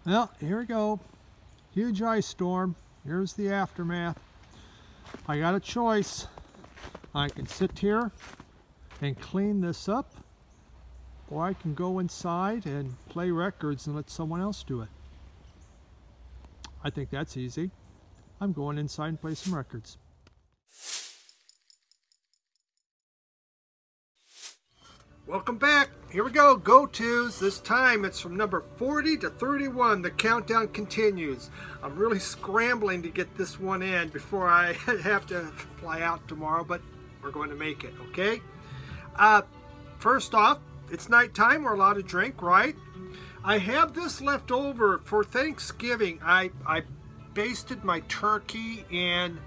Well, here we go. Huge ice storm. Here's the aftermath. I got a choice. I can sit here and clean this up, or I can go inside and play records and let someone else do it. I think that's easy. I'm going inside and play some records. Welcome back. Here we go. Go-tos. This time it's from number 40 to 31. The countdown continues. I'm really scrambling to get this one in before I have to fly out tomorrow, but we're going to make it, okay? First off, it's nighttime. We're allowed to drink, right? I have this left over for Thanksgiving. I basted my turkey in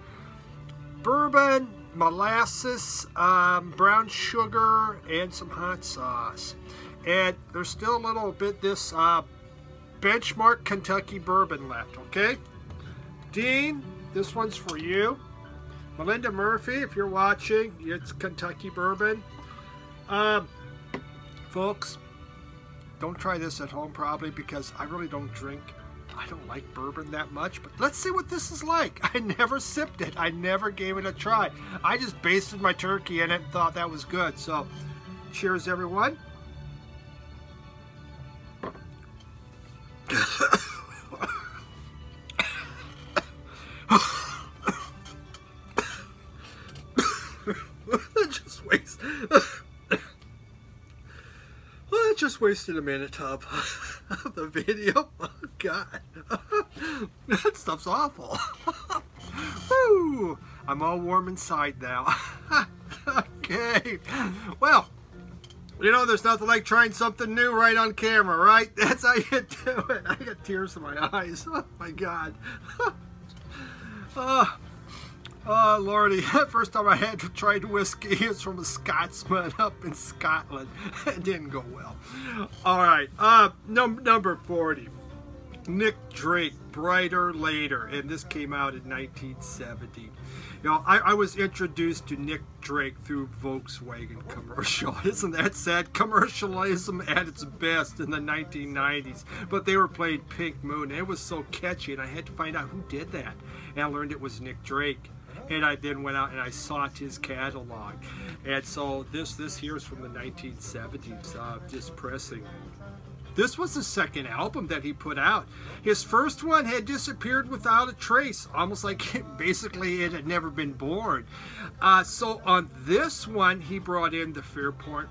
bourbon, molasses, brown sugar, and some hot sauce. And there's still a little bit this benchmark Kentucky bourbon left, okay? Dean, this one's for you. Melinda Murphy, if you're watching, it's Kentucky bourbon. Folks, don't try this at home probably because I really don't drink. I don't like bourbon that much, but let's see what this is like. I never sipped it. I never gave it a try. I just basted my turkey in it and thought that was good. So, cheers, everyone. Just wasted a minute of the video. Oh God, that stuff's awful. Woo! I'm all warm inside now. Okay, well, you know, there's nothing like trying something new right on camera, right? That's how you do it. I got tears in my eyes. Oh my God. Oh, Lordy, first time I had tried whiskey is from a Scotsman up in Scotland. It didn't go well. All right, number 40. Nick Drake, Brighter Later, and this came out in 1970. You know, I was introduced to Nick Drake through Volkswagen commercial. Isn't that sad? Commercialism at its best in the 1990s. But they were playing Pink Moon, and it was so catchy, and I had to find out who did that. And I learned it was Nick Drake. And I then went out and I sought his catalog. And so this here is from the 1970s, just pressing. This was the second album that he put out. His first one had disappeared without a trace, almost like basically it had never been born. So on this one, he brought in the Fairport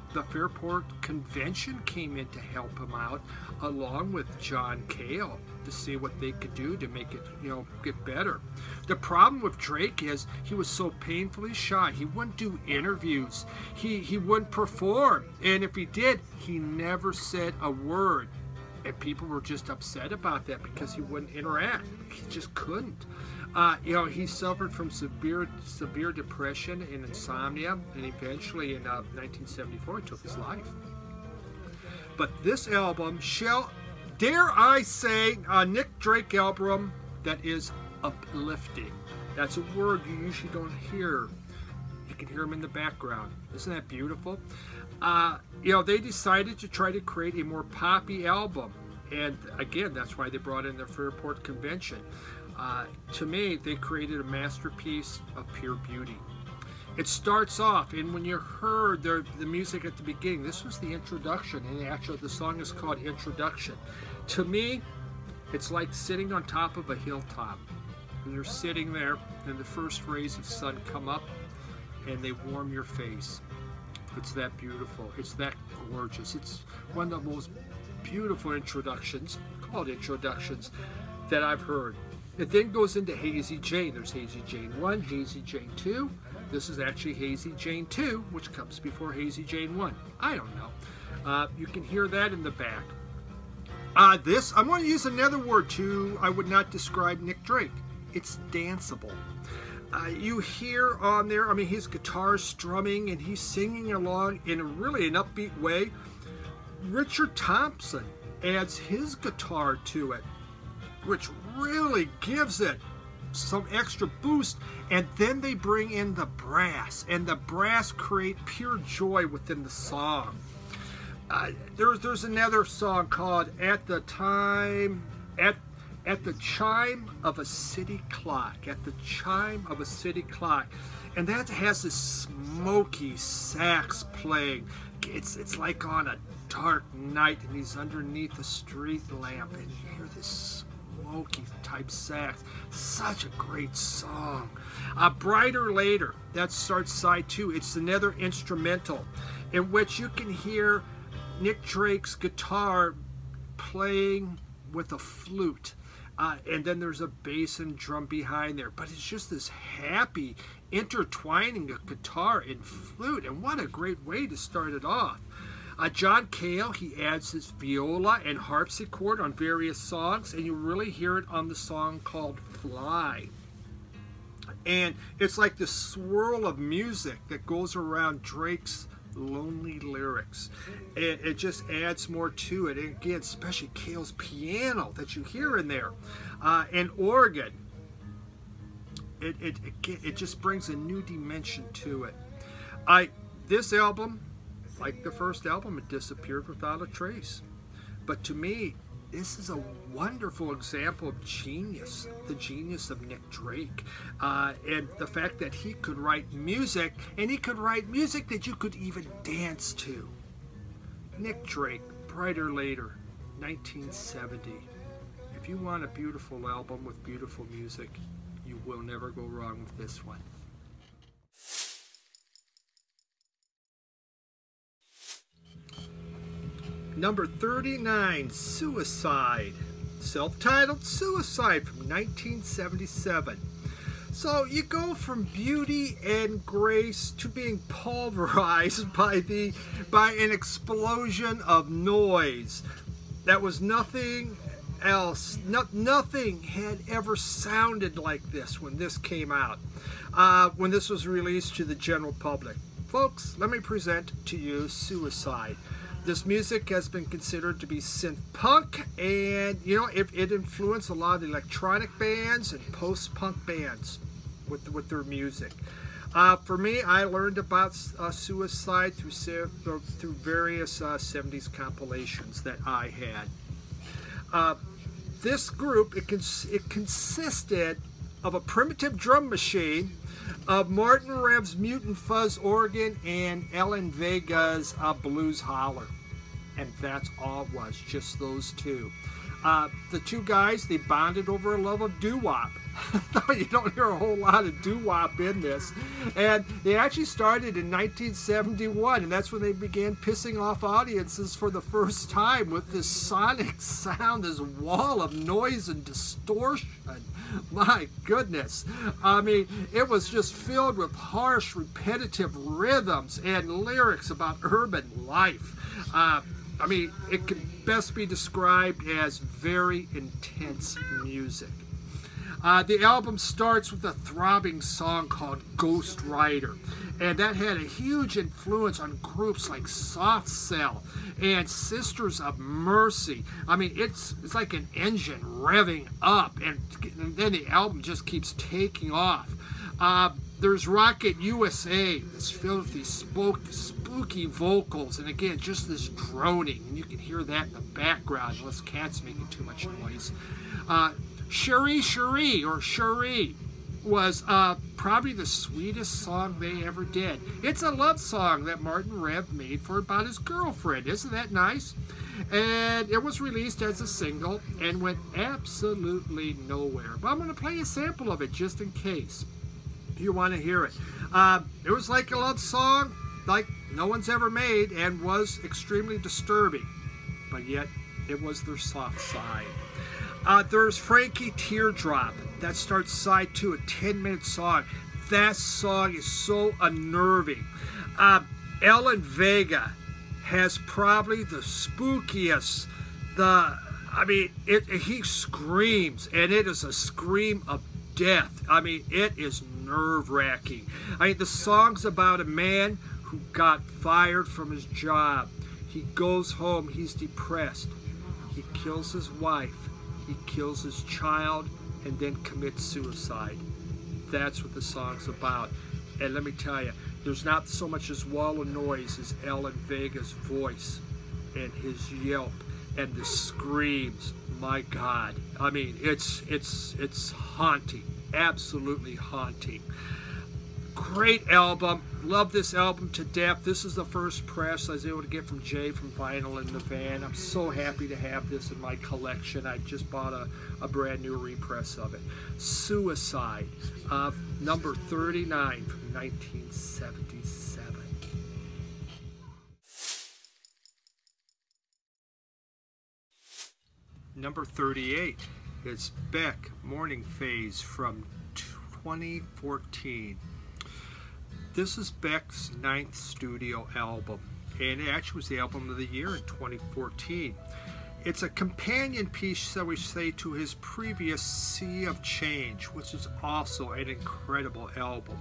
Convention came in to help him out, along with John Cale, to see what they could do to make it, you know, get better. The problem with Drake is he was so painfully shy. He wouldn't do interviews. He wouldn't perform. And if he did, he never said a word. And people were just upset about that because he wouldn't interact. He just couldn't. You know, he suffered from severe depression and insomnia, and eventually in 1974 he took his life. But this album, dare I say, a Nick Drake album that is uplifting. That's a word you usually don't hear. You can hear him in the background. Isn't that beautiful? You know, they decided to try to create a more poppy album. And again, that's why they brought in the Fairport Convention. To me, they created a masterpiece of pure beauty. It starts off, and when you heard the music at the beginning, this was the introduction, and actually the song is called Introduction. To me, it's like sitting on top of a hilltop. And you're sitting there, and the first rays of sun come up, and they warm your face. It's that beautiful. It's that gorgeous. It's one of the most beautiful introductions, called introductions, that I've heard. It then goes into Hazy Jane. There's Hazy Jane 1, Hazy Jane 2. This is actually Hazy Jane 2, which comes before Hazy Jane 1. I don't know. You can hear that in the back. I'm going to use another word too. I would not describe Nick Drake. It's danceable. You hear on there, I mean, his guitar strumming and he's singing along in really an upbeat way. Richard Thompson adds his guitar to it, which really gives it some extra boost. And then they bring in the brass, and the brass create pure joy within the song. There's another song called At the Time at the chime of a city clock, at the chime of a city clock, and that has this smoky sax playing. It's like on a dark night, and he's underneath a street lamp, and you hear this smoky type sax. Such a great song. Brighter Later, that starts side 2. It's another instrumental in which you can hear Nick Drake's guitar playing with a flute. And then there's a bass and drum behind there. But it's just this happy intertwining of guitar and flute. And what a great way to start it off. John Cale, he adds his viola and harpsichord on various songs. And you really hear it on the song called Fly. And it's like the swirl of music that goes around Drake's lonely lyrics. It just adds more to it. And again, especially Cale's piano that you hear in there, and organ. It just brings a new dimension to it. This album, like the first album, it disappeared without a trace. But to me, this is a wonderful example of genius, the genius of Nick Drake, and the fact that he could write music, and he could write music that you could even dance to. Nick Drake, Brighter Later, 1970. If you want a beautiful album with beautiful music, you will never go wrong with this one. Number 39, Suicide. Self-titled Suicide from 1977. So you go from beauty and grace to being pulverized by an explosion of noise. That was nothing else. Nothing had ever sounded like this when this came out. When this was released to the general public. Folks, let me present to you Suicide. This music has been considered to be synth punk, and you know it influenced a lot of electronic bands and post-punk bands with their music. For me, I learned about Suicide through various 70s compilations that I had. This group, it consisted of a primitive drum machine, of Martin Rev's Mutant Fuzz organ, and Ellen Vega's Blues Holler. And that's all it was, just those two. The two guys, they bonded over a love of doo-wop. You don't hear a whole lot of doo-wop in this. And they actually started in 1971, and that's when they began pissing off audiences for the first time with this sonic sound, this wall of noise and distortion. My goodness. I mean, it was just filled with harsh, repetitive rhythms and lyrics about urban life. I mean, it can best be described as very intense music. The album starts with a throbbing song called Ghost Rider, and that had a huge influence on groups like Soft Cell and Sisters of Mercy. I mean, it's like an engine revving up, and then the album just keeps taking off. There's Rocket USA that's filled with these spooky vocals, and again, just this droning, and you can hear that in the background unless cats making too much noise. Cherie Cherie, or Cherie, was probably the sweetest song they ever did. It's a love song that Martin Rev made for about his girlfriend. Isn't that nice? And it was released as a single and went absolutely nowhere. But I'm going to play a sample of it just in case you want to hear it. It was like a love song like no one's ever made, and was extremely disturbing. But yet, it was their soft side. There's Frankie Teardrop. That starts side 2, a 10-minute song. That song is so unnerving. Ellen Vega has probably the spookiest, he screams, and it is a scream of death. I mean, it is nerve-wracking. I mean, the song's about a man who got fired from his job. He goes home, he's depressed. He kills his wife. He kills his child and then commits suicide. That's what the song's about. And let me tell you, there's not so much as wall of noise as Ellen Vega's voice and his yelp and the screams. my God. I mean, it's haunting, absolutely haunting. Great album. Love this album to death. This is the first press I was able to get from Jay from Vinyl in the Van. I'm so happy to have this in my collection. I just bought a brand new repress of it. Suicide, number 39 from 1977. Number 38 is Beck, Morning Phase from 2014. This is Beck's 9th studio album, and it actually was the album of the year in 2014. It's a companion piece, shall we say, to his previous Sea of Change, which is also an incredible album.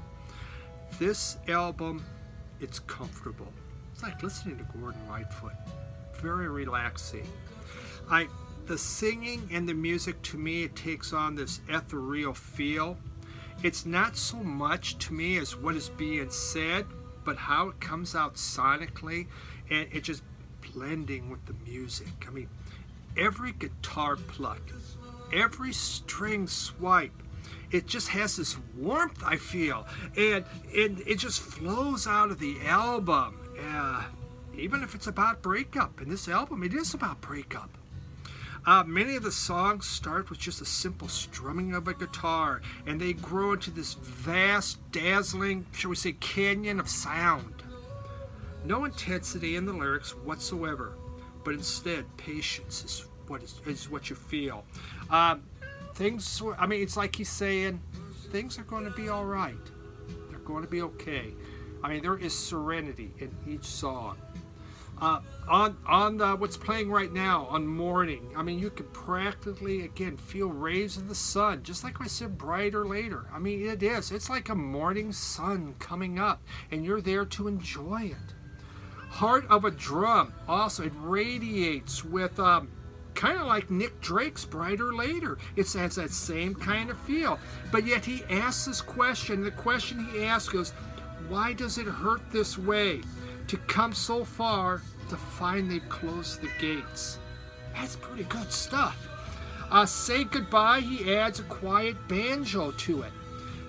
This album, it's comfortable. It's like listening to Gordon Lightfoot. Very relaxing. The singing and the music, to me, it takes on this ethereal feel. It's not so much to me as what is being said, but how it comes out sonically, and it just blending with the music. I mean, every guitar pluck, every string swipe, it just has this warmth, I feel, and it just flows out of the album. Even if it's about breakup, in this album, it is about breakup. Many of the songs start with just a simple strumming of a guitar, and they grow into this vast, dazzling, shall we say, canyon of sound. No intensity in the lyrics whatsoever, but instead patience is what you feel. It's like he's saying, things are going to be all right. They're going to be okay. I mean, there is serenity in each song. On what's playing right now, on Morning, I mean, you could practically, again, feel rays of the sun, just like I said, brighter later. I mean, it is. It's like a morning sun coming up, and you're there to enjoy it. Heart of a Drum, also, it radiates with, kind of like Nick Drake's Brighter Later. It has that same kind of feel. But yet he asks this question. The question he asks is, why does it hurt this way? To come so far to find they've closed the gates. That's pretty good stuff. Say Goodbye, he adds a quiet banjo to it.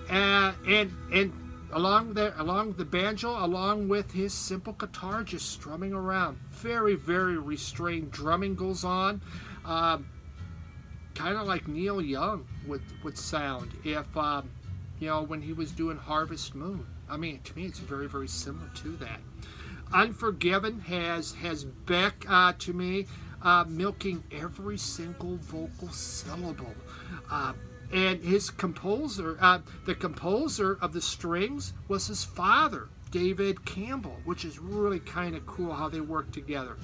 And along the banjo, along with his simple guitar just strumming around. Very, very restrained drumming goes on. Kind of like Neil Young would sound if, when he was doing Harvest Moon. I mean, to me, it's very, very similar to that. Unforgiven has Beck, to me, milking every single vocal syllable. And his composer, the composer of the strings was his father, David Campbell, which is really kind of cool how they work together.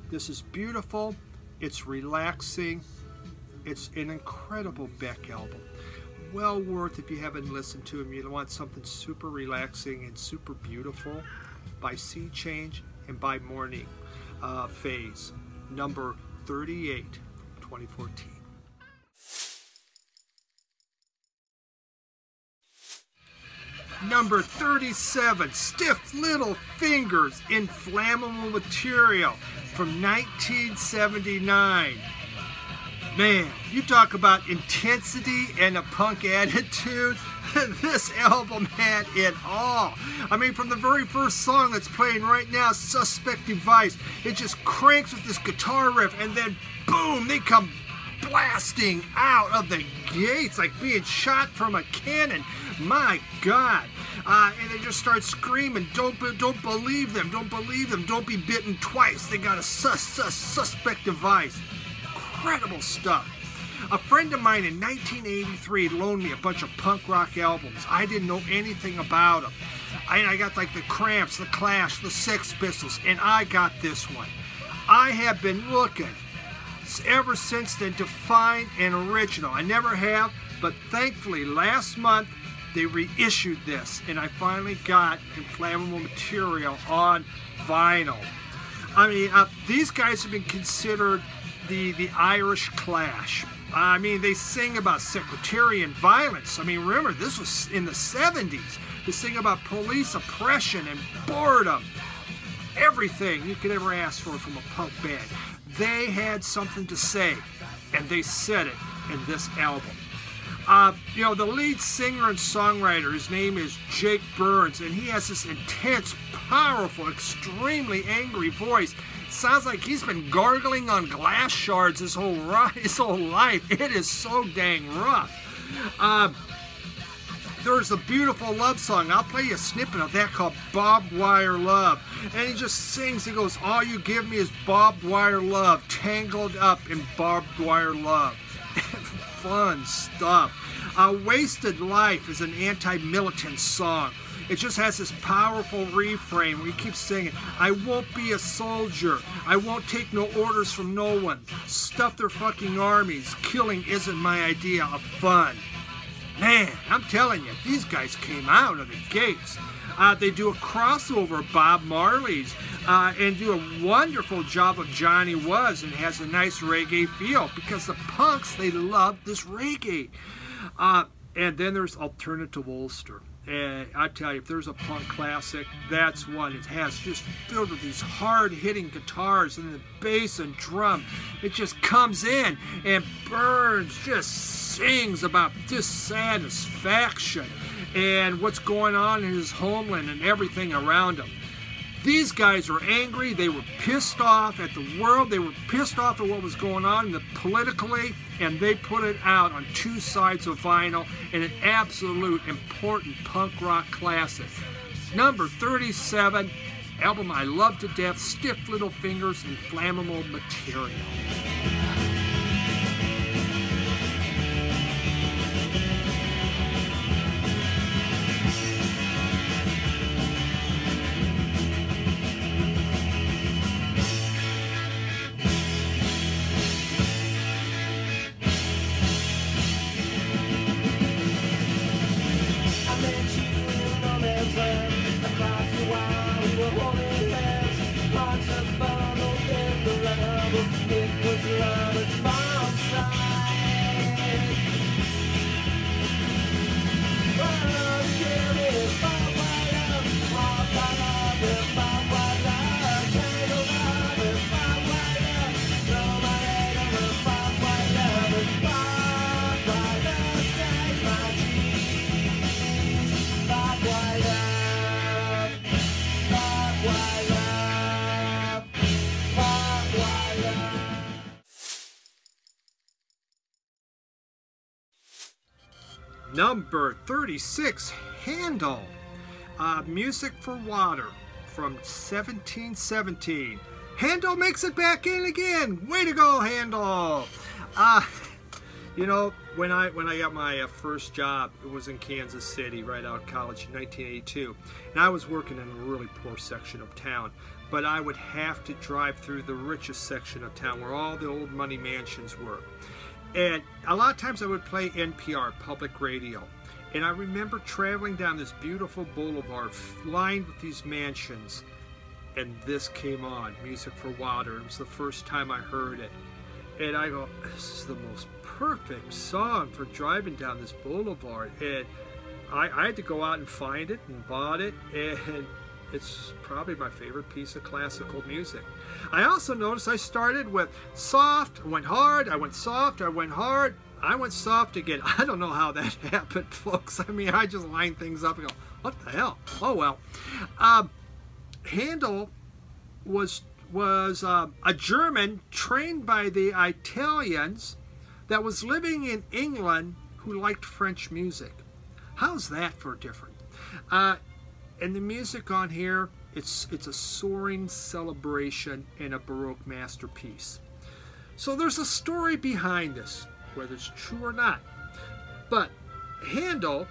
This is beautiful. It's relaxing. It's an incredible Beck album. Well worth, if you haven't listened to him, you want something super relaxing and super beautiful, by Sea Change and by Morning Phase, number 38, 2014. Number 37, Stiff Little Fingers, Inflammable Material from 1979. Man, you talk about intensity and a punk attitude. This album had it all. I mean, from the very first song that's playing right now, Suspect Device, it just cranks with this guitar riff, and then boom, they come blasting out of the gates like being shot from a cannon. My God. And they just start screaming, don't believe them, don't believe them, don't be bitten twice. They got a suspect device. Incredible stuff. A friend of mine in 1983 loaned me a bunch of punk rock albums. I didn't know anything about them. I got like the Cramps, the Clash, the Sex Pistols, and I got this one. I have been looking ever since then to find an original. I never have, but thankfully last month they reissued this, and I finally got Inflammable Material on vinyl. I mean, these guys have been considered the Irish Clash. I mean, they sing about sectarian violence. I mean, remember, this was in the 70s. They sing about police oppression and boredom. Everything you could ever ask for from a punk band. they had something to say, and they said it in this album. You know, the lead singer and songwriter, his name is Jake Burns, and he has this intense, powerful, extremely angry voice. Sounds like he's been gargling on glass shards his whole life. It is so dang rough. There's a beautiful love song. I'll play you a snippet of that called Barbed Wire Love. And he just sings, he goes, all you give me is barbed wire love, tangled up in barbed wire love. Fun stuff. Wasted Life is an anti-militant song. It just has this powerful refrain where he keeps singing, I won't be a soldier. I won't take no orders from no one. Stuff their fucking armies. Killing isn't my idea of fun. Man, I'm telling you, these guys came out of the gates. They do a crossover of Bob Marley's and do a wonderful job of Johnny Was, and has a nice reggae feel because the punks, they love this reggae. And then there's Alternative Ulster. And I tell you, if there's a punk classic, that's one. It has just filled with these hard-hitting guitars and the bass and drum. It just comes in, and Burns just sings about dissatisfaction and what's going on in his homeland and everything around him. These guys were angry. They were pissed off at the world. They were pissed off at what was going on politically, and they put it out on 2 sides of vinyl in an absolute important punk rock classic. Number 37, album I love to death, Stiff Little Fingers, Inflammable Material. Number 36, Handel, Music for Water from 1717. Handel makes it back in again. Way to go, Handel. You know, when I got my first job, it was in Kansas City, right out of college in 1982. And I was working in a really poor section of town. But I would have to drive through the richest section of town where all the old money mansions were. And a lot of times I would play NPR, public radio. And I remember traveling down this beautiful boulevard lined with these mansions. And this came on, Music for Water. It was the first time I heard it. And I go, this is the most perfect song for driving down this boulevard. And I had to go out and find it and bought it. And it's probably my favorite piece of classical music. I also noticed I started with soft, went hard, I went soft, I went hard, I went soft again. I don't know how that happened, folks. I mean, I just line things up and go, what the hell? Oh, well. Handel was a German trained by the Italians that was living in England who liked French music. How's that for different? And the music on here, it's a soaring celebration and a Baroque masterpiece. So there's a story behind this, whether it's true or not. But Handel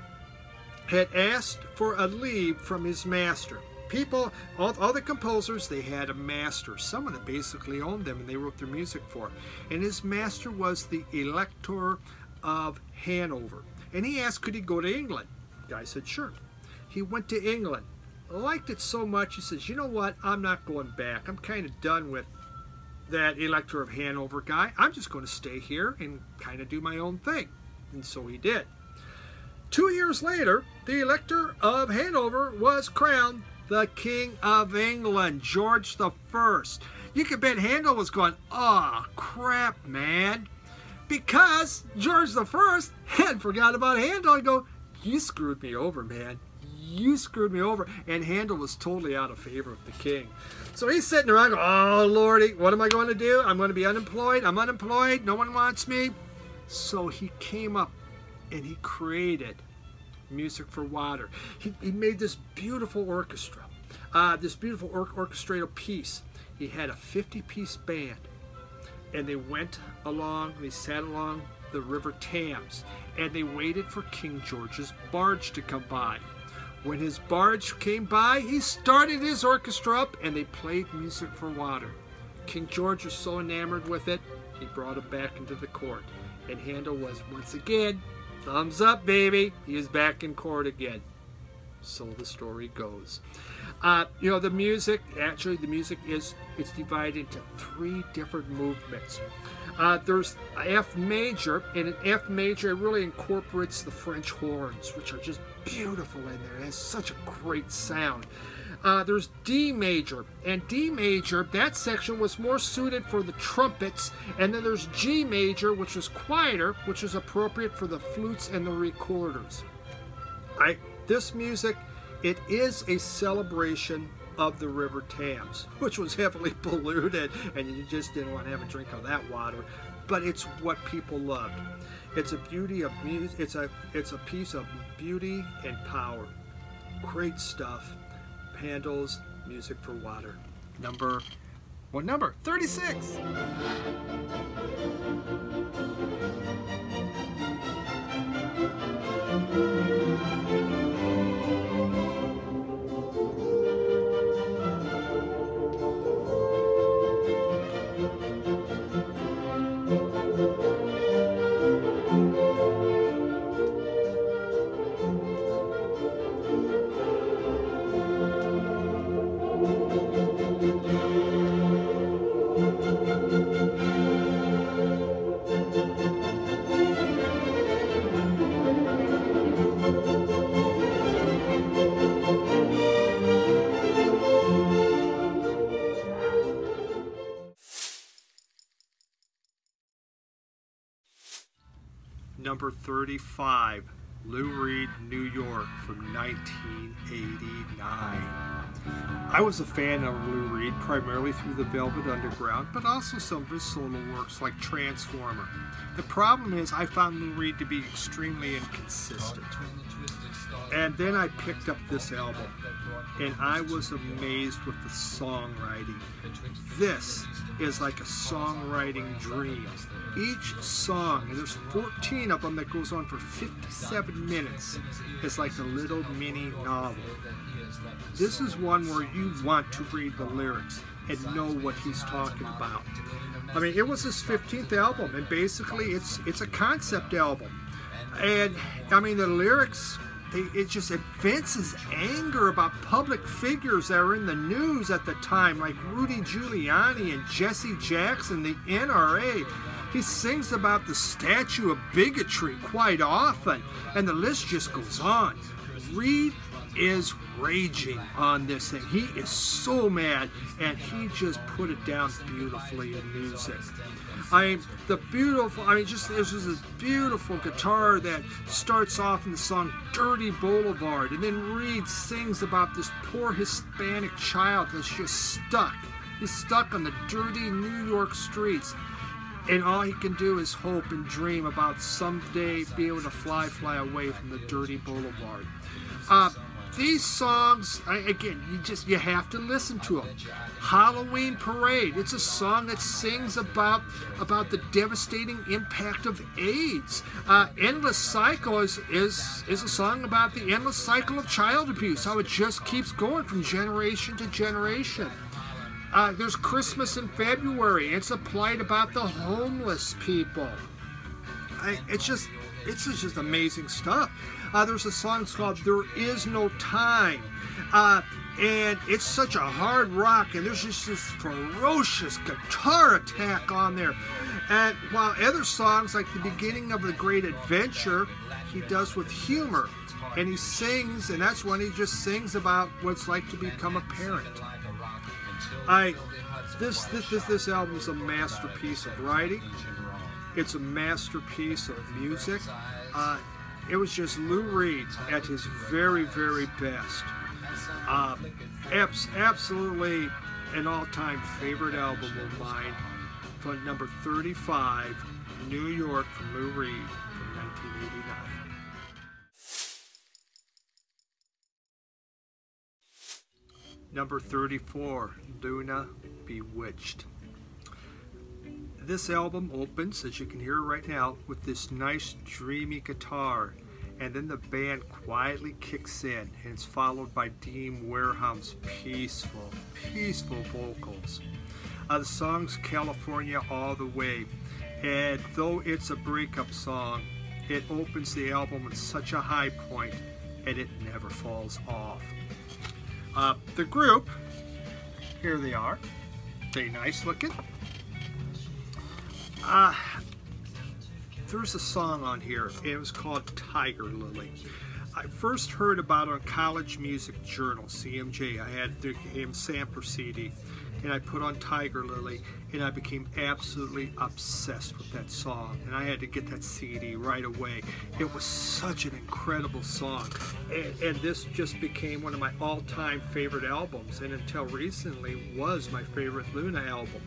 had asked for a leave from his master. People, all the composers, they had a master. Someone that basically owned them and they wrote their music for. And his master was the Elector of Hanover. And he asked, could he go to England? The guy said, sure. He went to England, liked it so much, he says, you know what, I'm not going back. I'm kind of done with that Elector of Hanover guy. I'm just going to stay here and kind of do my own thing. And so he did. 2 years later, the Elector of Hanover was crowned the King of England, George I. you can bet Handel was going, oh, crap, man. Because George I had forgot about Handel. I go, you screwed me over, man. You screwed me over. And Handel was totally out of favor with the king. So he's sitting around going, oh, Lordy, what am I going to do? I'm going to be unemployed. I'm unemployed. No one wants me. So he came up and he created Music for Water. He made this beautiful orchestra, this beautiful orchestral piece. He had a 50-piece band. And they went along, they sat along the River Thames, and they waited for King George's barge to come by. When his barge came by, he started his orchestra up, and they played Music for Water. King George was so enamored with it, he brought it back into the court. And Handel was, once again, thumbs up, baby. He is back in court again. So the story goes. You know, the music is, it's divided into 3 different movements. There's F major, and in F major it really incorporates the French horns, which are just beautiful in there. It has such a great sound. There's D major, and D major, that section was more suited for the trumpets, and then there's G major, which is quieter, which is appropriate for the flutes and the recorders. This music, it is a celebration of the River Thames, which was heavily polluted, and you just didn't want to have a drink of that water. But it's what people loved. It's a beauty of music. It's a piece of beauty and power. Great stuff. Handel's Music for Water. What number? 36. Number 35, Lou Reed, New York, from 1989. I was a fan of Lou Reed primarily through the Velvet Underground, but also some of his solo works like Transformer. The problem is I found Lou Reed to be extremely inconsistent. And then I picked up this album, and I was amazed with the songwriting. This is like a songwriting dream. Each song, and there's 14 of them that goes on for 57 minutes, is like a little mini novel. This is one where you want to read the lyrics and know what he's talking about. I mean, it was his 15th album, and basically it's a concept album. And I mean, the lyrics, it just evinces anger about public figures that are in the news at the time, like Rudy Giuliani and Jesse Jackson, the NRA. He sings about the statue of bigotry quite often, and the list just goes on. Reed is raging on this thing. He is so mad, and he just put it down beautifully in music. There's just this beautiful guitar that starts off in the song Dirty Boulevard, and then Reed sings about this poor Hispanic child that's just stuck. He's stuck on the dirty New York streets, and all he can do is hope and dream about someday be able to fly away from the dirty boulevard. These songs, again, you have to listen to them. Halloween Parade, it's a song that sings about the devastating impact of AIDS. Endless Cycle is a song about the endless cycle of child abuse, how it just keeps going from generation to generation. There's Christmas in February. It's a plight about the homeless people. It's just amazing stuff. There's a song called There Is No Time. And it's such a hard rock, and there's just this ferocious guitar attack on there. And while other songs, like the beginning of The Great Adventure, he does with humor. And he sings, and that's when he just sings about what it's like to become a parent. this album is a masterpiece of writing. It's a masterpiece of music. It was just Lou Reed at his very, very best. Absolutely an all-time favorite album of mine, from number 35, New York, from Lou Reed, from 1989. Number 34, Luna, Bewitched. This album opens, as you can hear right now, with this nice dreamy guitar, and then the band quietly kicks in, and it's followed by Dean Wareham's peaceful vocals. The song's California All the Way, and though it's a breakup song, it opens the album at such a high point, and it never falls off. The group, here they are, very nice looking. There's a song on here, it was called Tiger Lily. I first heard about it on College Music Journal, CMJ. I had the sampler CD, and I put on Tiger Lily, and I became absolutely obsessed with that song, and I had to get that CD right away. It was such an incredible song, and this just became one of my all-time favorite albums, and until recently was my favorite Luna album.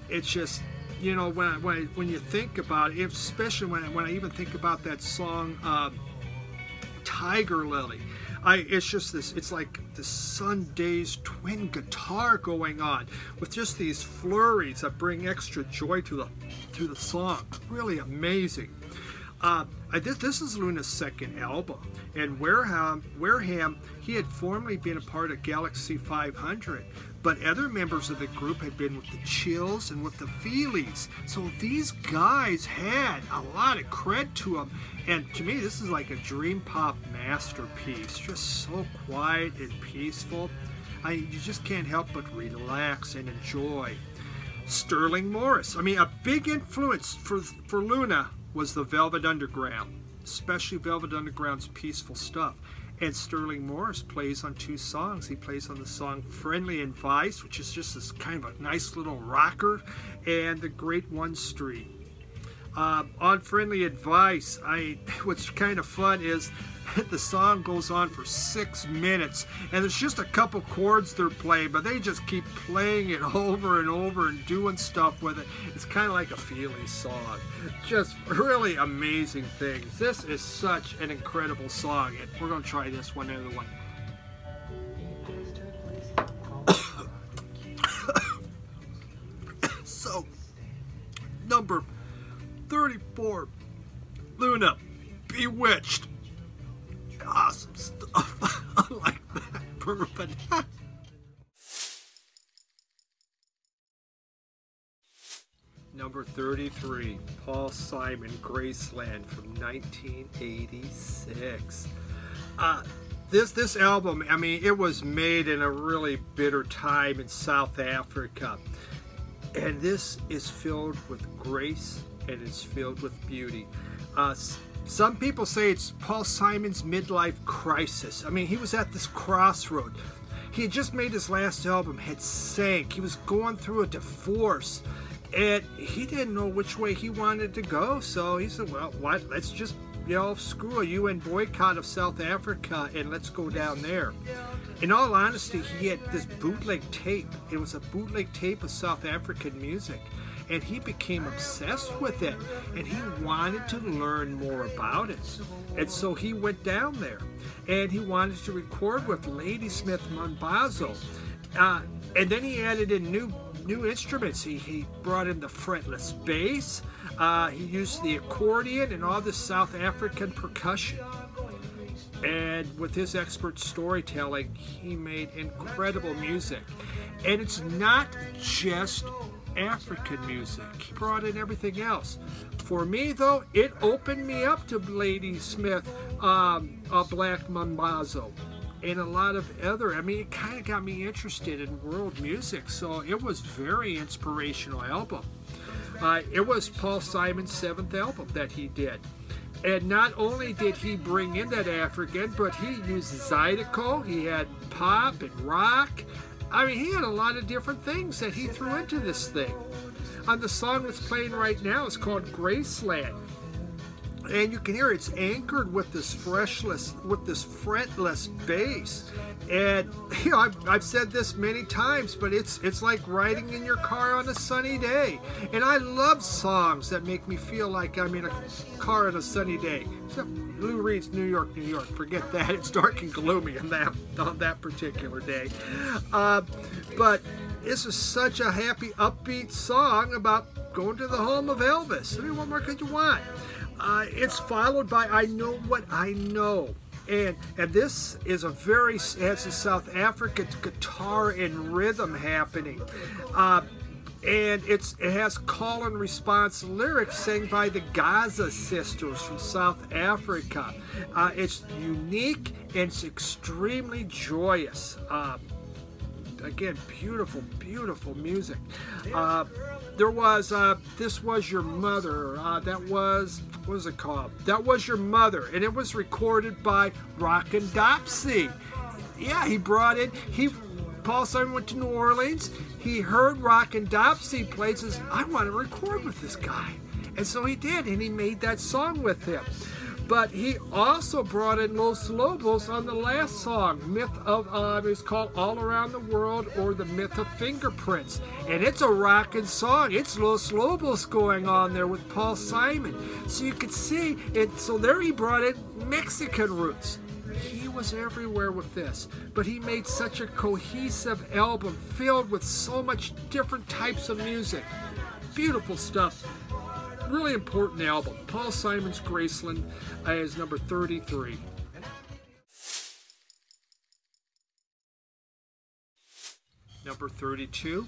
It's just, you know, when you think about it, especially when I even think about that song, Tiger Lily, it's just this, it's like the Sunday's twin guitar going on with just these flurries that bring extra joy to the song. Really amazing. This is Luna's second album, and Wareham, he had formerly been a part of Galaxy 500, but other members of the group had been with the Chills and with the Feelies. So these guys had a lot of cred to them, and to me this is like a dream pop masterpiece, just so quiet and peaceful. You just can't help but relax and enjoy. Sterling Morris, I mean, a big influence for Luna was the Velvet Underground, especially Velvet Underground's peaceful stuff. And Sterling Morris plays on two songs. He plays on the song Friendly Advice, which is just this kind of a nice little rocker, and The Great One Street. On Friendly Advice, what's kind of fun is the song goes on for 6 minutes, and it's just a couple chords they're playing, but they just keep playing it over and over and doing stuff with it. It's kind of like a feeling song. Just really amazing things. This is such an incredible song, and we're going to try this one other one. So, number 34, Luna, Bewitched. Awesome stuff. I like that bourbon. Number 33, Paul Simon, Graceland, from 1986. This album, I mean, it was made in a really bitter time in South Africa, and this is filled with grace and it's filled with beauty. Some people say it's Paul Simon's midlife crisis. I mean, he was at this crossroad. He had just made his last album, had sank. He was going through a divorce, and he didn't know which way he wanted to go. So he said, well, what? Let's just, screw a UN boycott of South Africa, and let's go down there. In all honesty, he had this bootleg tape. It was a bootleg tape of South African music, and he became obsessed with it, and he wanted to learn more about it. And so he went down there, and he wanted to record with Ladysmith Mambazo. And then he added in new instruments. He brought in the fretless bass, he used the accordion and all this South African percussion. And with his expert storytelling, he made incredible music. And it's not just African music. He brought in everything else. For me, though, it opened me up to Ladysmith, Black Mambazo, and a lot of other, I mean, it kind of got me interested in world music, so it was very inspirational album. It was Paul Simon's 7th album that he did. And not only did he bring in that African, but he used Zydeco, he had pop and rock, I mean, he had a lot of different things that he threw into this thing. The song that's playing right now is called Graceland. And you can hear it's anchored with this fretless bass. And you know, I've said this many times, but it's like riding in your car on a sunny day. And I love songs that make me feel like I'm in a car on a sunny day. Except Lou Reed's New York, New York. Forget that. It's dark and gloomy on that particular day. But this is such a happy, upbeat song about going to the home of Elvis. I mean, what more could you want? It's followed by I Know What I Know. And this is has a South African guitar and rhythm happening. And it has call and response lyrics sang by the Gaza sisters from South Africa. It's unique and it's extremely joyous. Again, beautiful, beautiful music. There was This Was Your Mother. That was, what was it called? That Was Your Mother, and it was recorded by Rockin' Dopsy. Yeah, he brought in, Paul Simon went to New Orleans. He heard Rockin' Dopsy play, says, I want to record with this guy. And so he did, and he made that song with him. But he also brought in Los Lobos on the last song, it's called All Around the World, or The Myth of Fingerprints. And it's a rockin' song. It's Los Lobos going on there with Paul Simon. So you could see it. So there he brought in Mexican roots. He was everywhere with this. But he made such a cohesive album filled with so much different types of music. Beautiful stuff. Really important album. Paul Simon's Graceland is number 33. Number 32,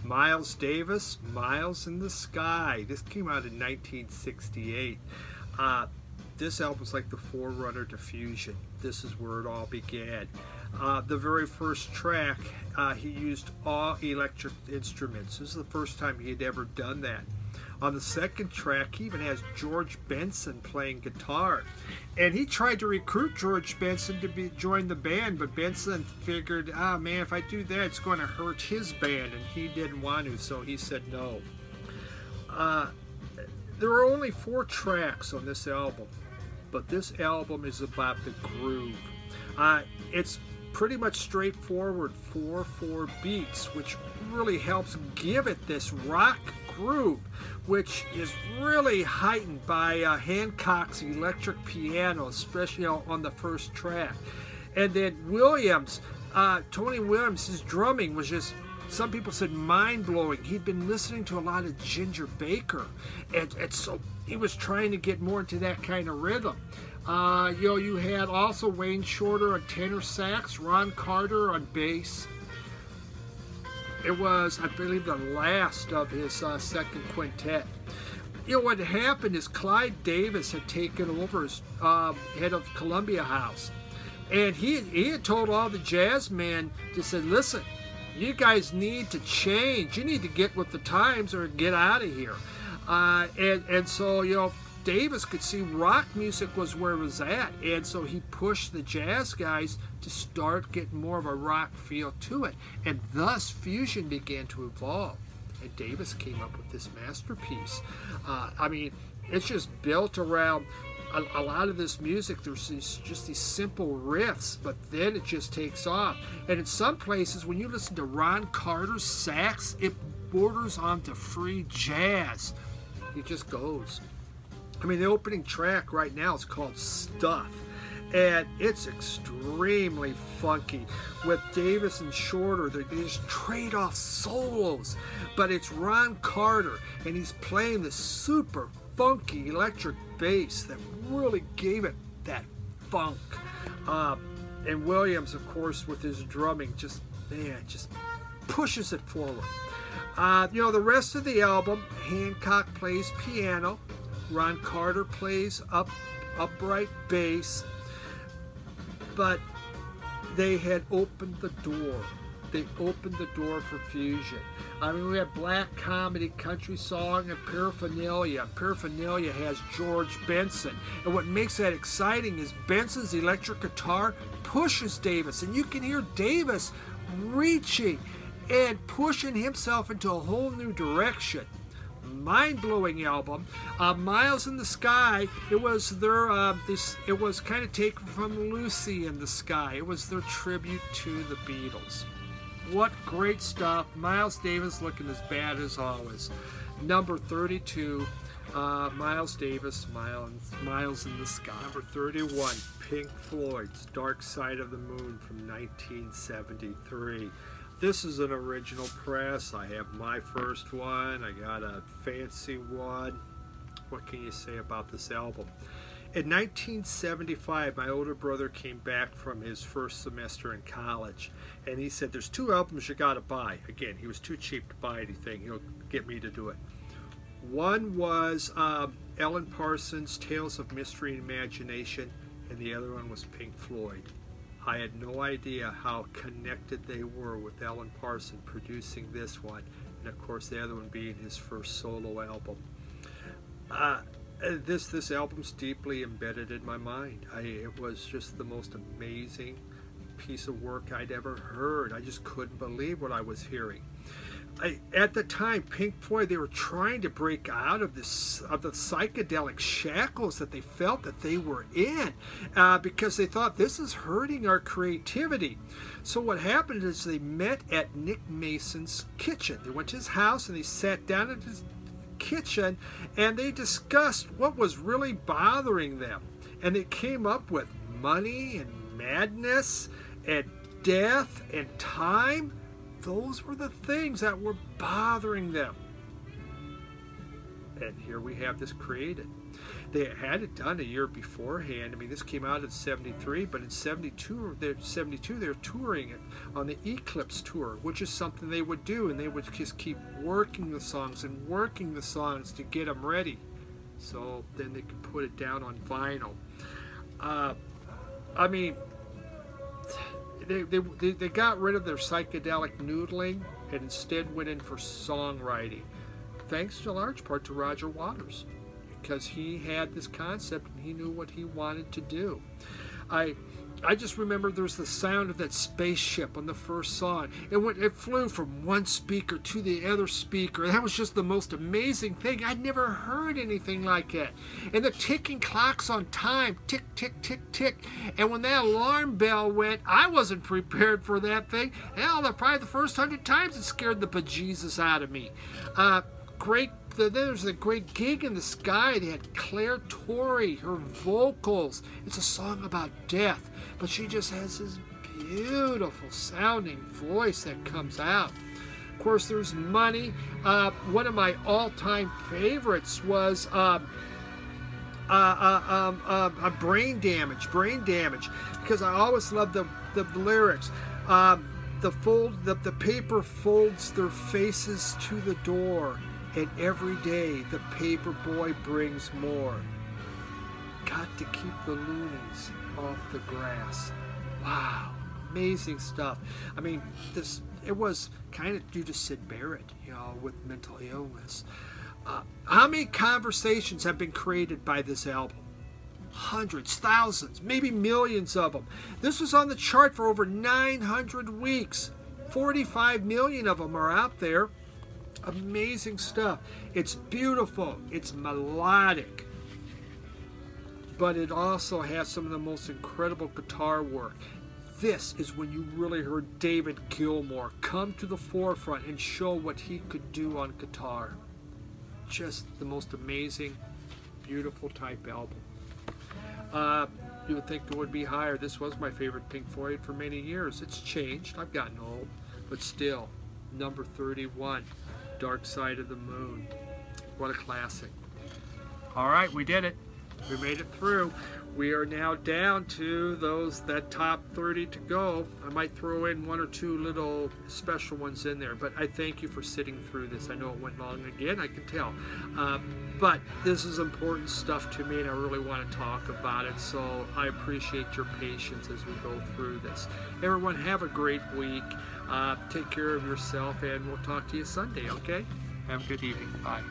Miles Davis, Miles in the Sky. This came out in 1968. This album's like the forerunner to Fusion. This is where it all began. The very first track, he used all electric instruments. This is the first time he had ever done that. On the second track, he even has George Benson playing guitar. And he tried to recruit George Benson to join the band, but Benson figured, oh man, if I do that, it's going to hurt his band, and he didn't want to, so he said no. There are only 4 tracks on this album, but this album is about the groove. It's pretty much straightforward 4/4 beats, which really helps give it this rock groove, which is really heightened by Hancock's electric piano, especially on the first track. And then Williams, Tony Williams, his drumming was just, some people said, mind-blowing. He'd been listening to a lot of Ginger Baker, and so he was trying to get more into that kind of rhythm. You had also Wayne Shorter on tenor sax, Ron Carter on bass. It was, I believe, the last of his second quintet. You know, what happened is Clyde Davis had taken over as head of Columbia House. And he had told all the jazz men, to say, listen, you guys need to change. You need to get with the times or get out of here. And so, you know, Davis could see rock music was where it was at, and so he pushed the jazz guys to start getting more of a rock feel to it, and thus fusion began to evolve, and Davis came up with this masterpiece. I mean, it's just built around a lot of this music. There's just these simple riffs, but then it just takes off, and in some places when you listen to Ron Carter's sax, it borders onto free jazz. It just goes. I mean, the opening track right now is called Stuff, and it's extremely funky. With Davis and Shorter, they just trade off solos, but it's Ron Carter, and he's playing this super funky electric bass that really gave it that funk. And Williams, of course, with his drumming, just pushes it forward. You know, the rest of the album, Hancock plays piano, Ron Carter plays upright bass, but they had opened the door. They opened the door for fusion. I mean, we have black comedy, country song, and paraphernalia. Paraphernalia has George Benson. And what makes that exciting is Benson's electric guitar pushes Davis. And you can hear Davis reaching and pushing himself into a whole new direction. Mind-blowing album. Miles in the Sky, it was their it was kind of taken from Lucy in the Sky. It was their tribute to the Beatles. What great stuff. Miles Davis looking as bad as always. Number 32, Miles Davis, Miles in the Sky. Number 31, Pink Floyd's Dark Side of the Moon from 1973. This is an original press. I have my first one. I got a fancy one. What can you say about this album? In 1975, my older brother came back from his first semester in college, and he said, there's 2 albums you got to buy. Again, he was too cheap to buy anything. He'll get me to do it. One was Ellen Parsons' Tales of Mystery and Imagination, and the other one was Pink Floyd. I had no idea how connected they were with Alan Parsons producing this one, and of course the other one being his first solo album. This album's deeply embedded in my mind. It was just the most amazing piece of work I'd ever heard. I just couldn't believe what I was hearing. At the time, Pink Floyd, they were trying to break out of the psychedelic shackles that they felt that they were in, because they thought this is hurting our creativity. So what happened is they met at Nick Mason's kitchen. They went to his house and they sat down at his kitchen and they discussed what was really bothering them. And they came up with money and madness and death and time. Those were the things that were bothering them. And here we have this created. They had it done a year beforehand. I mean, this came out in 73, but in 72 they're touring it on the Eclipse tour, which is something they would do, and they would just keep working the songs and working the songs to get them ready, so then they could put it down on vinyl. I mean, they got rid of their psychedelic noodling and instead went in for songwriting, thanks to large part to Roger Waters, because he had this concept and he knew what he wanted to do. I just remember there's the sound of that spaceship on the first song. It flew from one speaker to the other speaker. That was just the most amazing thing. I'd never heard anything like it. And the ticking clocks on time, tick, tick, tick, tick. And when that alarm bell went, I wasn't prepared for that thing. Hell, probably the first 100 times it scared the bejesus out of me. There's a great Gig in the Sky. They had Claire Torrey, her vocals. It's a song about death, but she just has this beautiful sounding voice that comes out. Of course, there's Money. One of my all-time favorites was Brain Damage, because I always loved the lyrics. The paper folds their faces to the door, and every day the paper boy brings more. Got to keep the loonies off the grass. Wow, amazing stuff. I mean, it was kind of due to Sid Barrett, with mental illness. How many conversations have been created by this album? Hundreds, thousands, maybe millions of them. This was on the chart for over 900 weeks. 45 million of them are out there. Amazing stuff. It's beautiful. It's melodic. But it also has some of the most incredible guitar work. This is when you really heard David Gilmour come to the forefront and show what he could do on guitar. Just the most amazing, beautiful type album. You would think it would be higher. This was my favorite Pink Floyd for many years. It's changed. I've gotten old. But still, number 31, Dark Side of the Moon. What a classic. All right, we did it. We made it through. We are now down to that top 30 to go. I might throw in 1 or 2 little special ones in there, but I thank you for sitting through this. I know it went long again, I can tell. But this is important stuff to me, and I really want to talk about it, so I appreciate your patience as we go through this. Everyone, have a great week. Take care of yourself, and we'll talk to you Sunday, okay? Have a good evening. Bye.